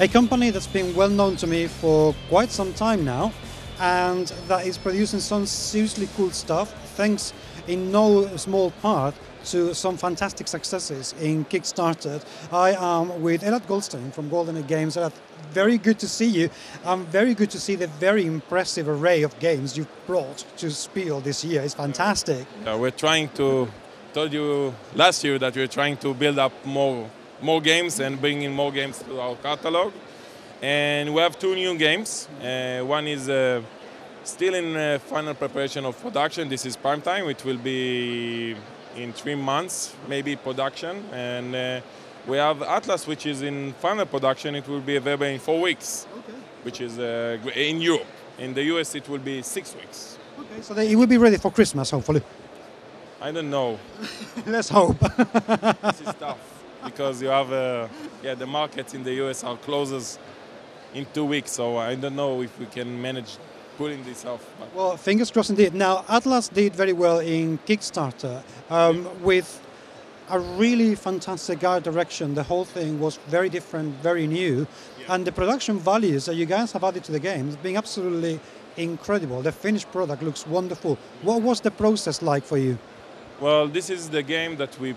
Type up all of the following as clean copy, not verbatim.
a company that's been well known to me for quite some time now, and that is producing some seriously cool stuff, thanks in no small part to some fantastic successes in Kickstarter. I am with Elad Goldsteen from Golden Games. Elad, very good to see you. Very good to see the very impressive array of games you've brought to Spiel this year. It's fantastic. Yeah, we're trying to, told you last year that we're trying to build up more games and bring in more games to our catalog. And we have 2 new games. One is still in final preparation of production. This is Prime Time. It will be in 3 months, maybe production. And we have Athlas, which is in final production. It will be available in 4 weeks, okay, which is in Europe. In the US, it will be 6 weeks. Okay, so it will be ready for Christmas, hopefully. I don't know. Let's hope. This is tough because you have, the markets in the US are closes in 2 weeks, so I don't know if we can manage pulling this off. But. Well, fingers crossed indeed. Now, Atlas did very well in Kickstarter with a really fantastic art direction. The whole thing was very different, very new, and the production values that you guys have added to the game has been absolutely incredible. The finished product looks wonderful. What was the process like for you? Well, this is the game that we,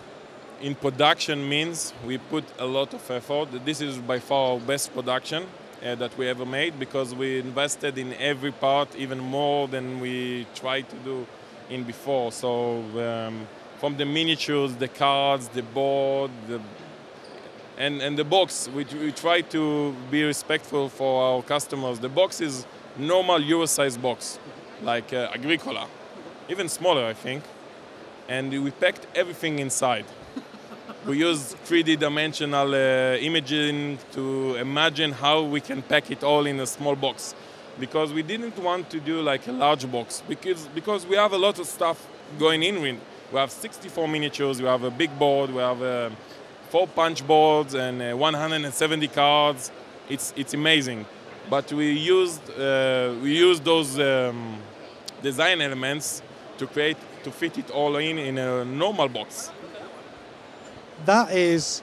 in production means we put a lot of effort. This is by far our best production that we ever made because we invested in every part even more than we tried to do in before. So from the miniatures, the cards, the board, and the box, we try to be respectful for our customers. The box is normal Euro-size box, like Agricola, even smaller, I think. And we packed everything inside. We use 3D dimensional imaging to imagine how we can pack it all in a small box. Because we didn't want to do like a large box, because we have a lot of stuff going in. We have 64 miniatures, we have a big board, we have 4 punch boards and 170 cards. It's amazing. But we used those design elements to fit it all in a normal box. That is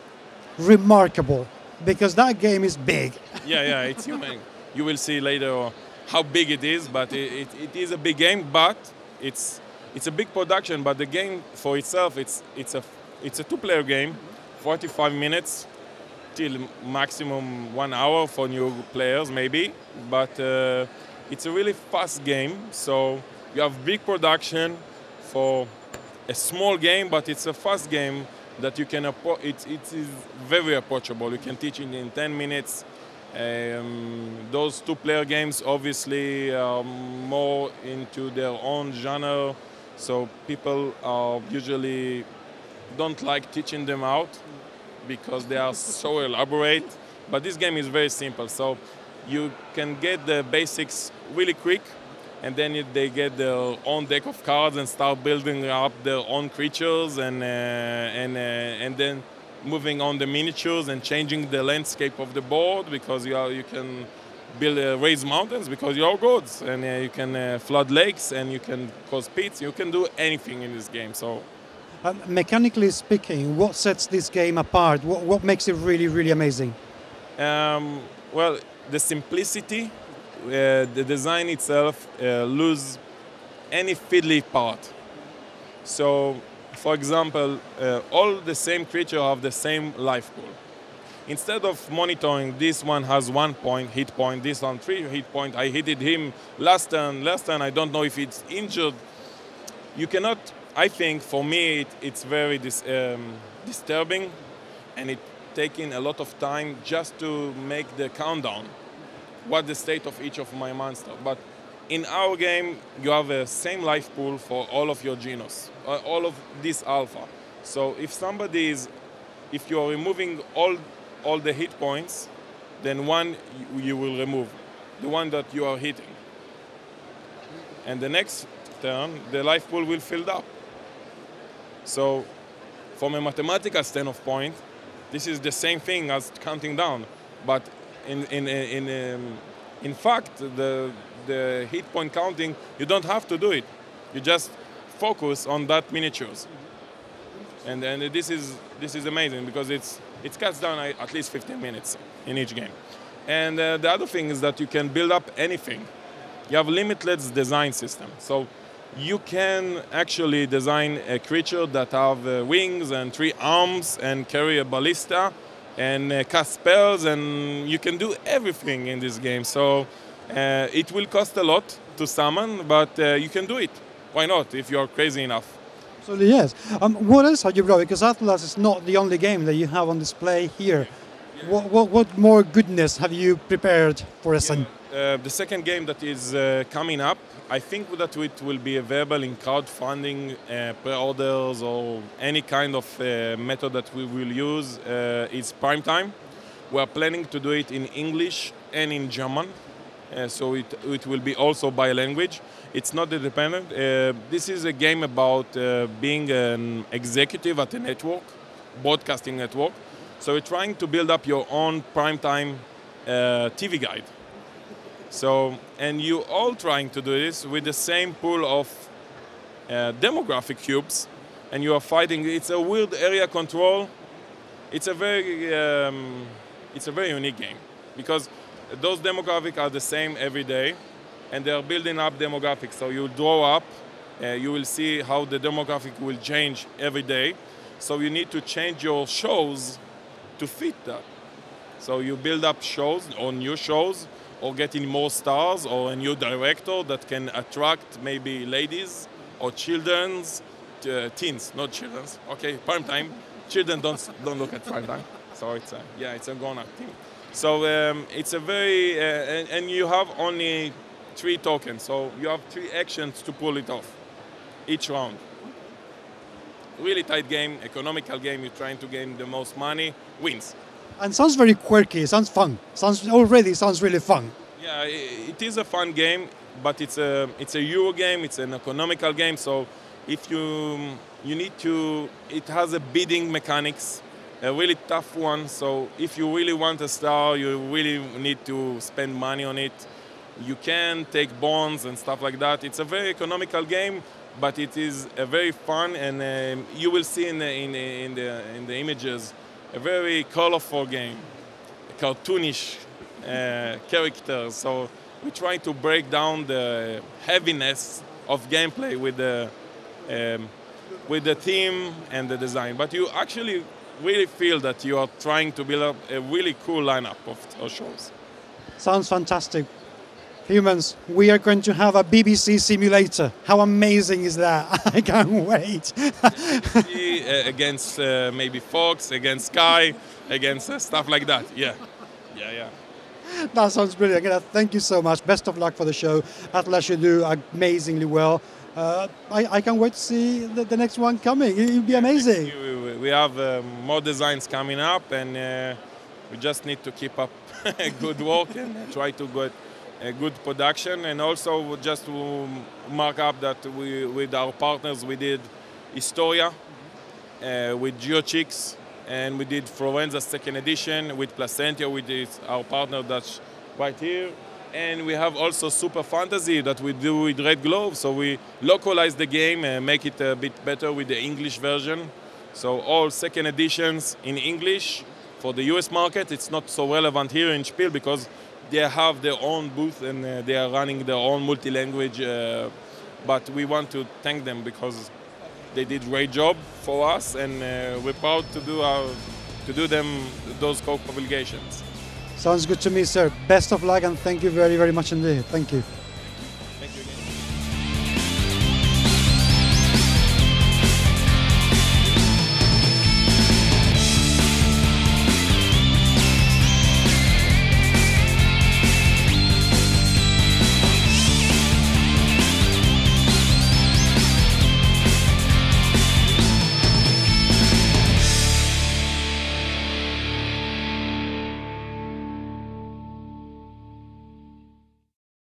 remarkable, because that game is big. Yeah, it's human. You will see later how big it is, but it is a big game, but it's a big production, but the game for itself, it's a 2-player game, 45 minutes, till maximum 1 hour for new players maybe, but it's a really fast game, so you have big production for a small game, but it's a fast game that you can it is very approachable. You can teach it in 10 minutes. Those 2-player games obviously are more into their own genre, so people are usually don't like teaching them out because they are so elaborate. But this game is very simple, so you can get the basics really quick, and then they get their own deck of cards and start building up their own creatures, and then moving on the miniatures and changing the landscape of the board, because you can build raise mountains because you are gods, and you can flood lakes, and you can cause pits. You can do anything in this game. So, mechanically speaking, what sets this game apart? What makes it really, really amazing? Well, the simplicity. The design itself lose any fiddly part. So, for example, all the same creatures have the same life pool. Instead of monitoring, this one has 1 point, hit point, this one 3 hit point, I hit him last turn, I don't know if it's injured. You cannot, I think, for me, it's very disturbing, and it's taking a lot of time just to make the countdown. What the state of each of my monsters. But in our game, you have the same life pool for all of your genus, all of this alpha. So if you are removing all the hit points, then one you will remove, the one that you are hitting. And the next turn, the life pool will fill up. So from a mathematical standpoint, this is the same thing as counting down, but in fact, the hit point counting, you don't have to do it. You just focus on that miniatures, and this is amazing because it cuts down at least 15 minutes in each game. And the other thing is that you can build up anything. You have limitless design system. So you can actually design a creature that have wings and 3 arms and carry a ballista and cast spells, and you can do everything in this game. So it will cost a lot to summon, but you can do it. Why not, if you're crazy enough? Absolutely, yes. What else have you brought? Because Athlas is not the only game that you have on display here. What more goodness have you prepared for us? The second game that is coming up, I think that it will be available in crowdfunding, pre-orders, or any kind of method that we will use, is Primetime. We are planning to do it in English and in German, so it will be also by language. It's not independent. This is a game about being an executive at a network, broadcasting network. So we're trying to build up your own primetime TV guide. So, and you all trying to do this with the same pool of demographic cubes, and you are fighting. It's a weird area control. It's a very unique game because those demographics are the same every day, and they are building up demographics. So you draw up, you will see how the demographic will change every day. So you need to change your shows to fit that. So you build up shows or new shows, or getting more stars, or a new director that can attract maybe ladies or children's, teens, not children's. Okay, prime time. Children don't look at prime time. So it's a grown-up team. So it's a very and you have only 3 tokens. So you have 3 actions to pull it off each round. Really tight game, economical game. You're trying to gain the most money, wins. And sounds very quirky. Sounds fun. Sounds really fun. Yeah, it is a fun game, but it's a Euro game. It's an economical game. So if you need to, it has a bidding mechanics, a really tough one. So if you really want a star, you really need to spend money on it. You can take bonds and stuff like that. It's a very economical game, but it is a very fun, and you will see in the images a very colorful game, cartoonish characters. So we try to break down the heaviness of gameplay with the theme and the design. But you actually really feel that you are trying to build up a really cool lineup of shows. Sounds fantastic. Humans, we are going to have a BBC simulator. How amazing is that? I can't wait. Against maybe Fox, against Sky, against stuff like that. Yeah. That sounds brilliant. Again, thank you so much. Best of luck for the show. Athlas, you do amazingly well. I can't wait to see the next one coming. It'll be amazing. We have more designs coming up, and we just need to keep up good work and try to get a good production. And also just to mark up that with our partners, we did Historia with GeoChicks, and we did Florenza 2nd edition with Placentia, with our partner that's right here. And we have also Super Fantasy that we do with Red Glove. So we localize the game and make it a bit better with the English version. So all 2nd editions in English. For the US market, it's not so relevant here in Spiel because they have their own booth and they are running their own multi-language. But we want to thank them because they did a great job for us, and we're proud to do them those co-publications. Sounds good to me, sir. Best of luck, and thank you very, very much indeed. Thank you.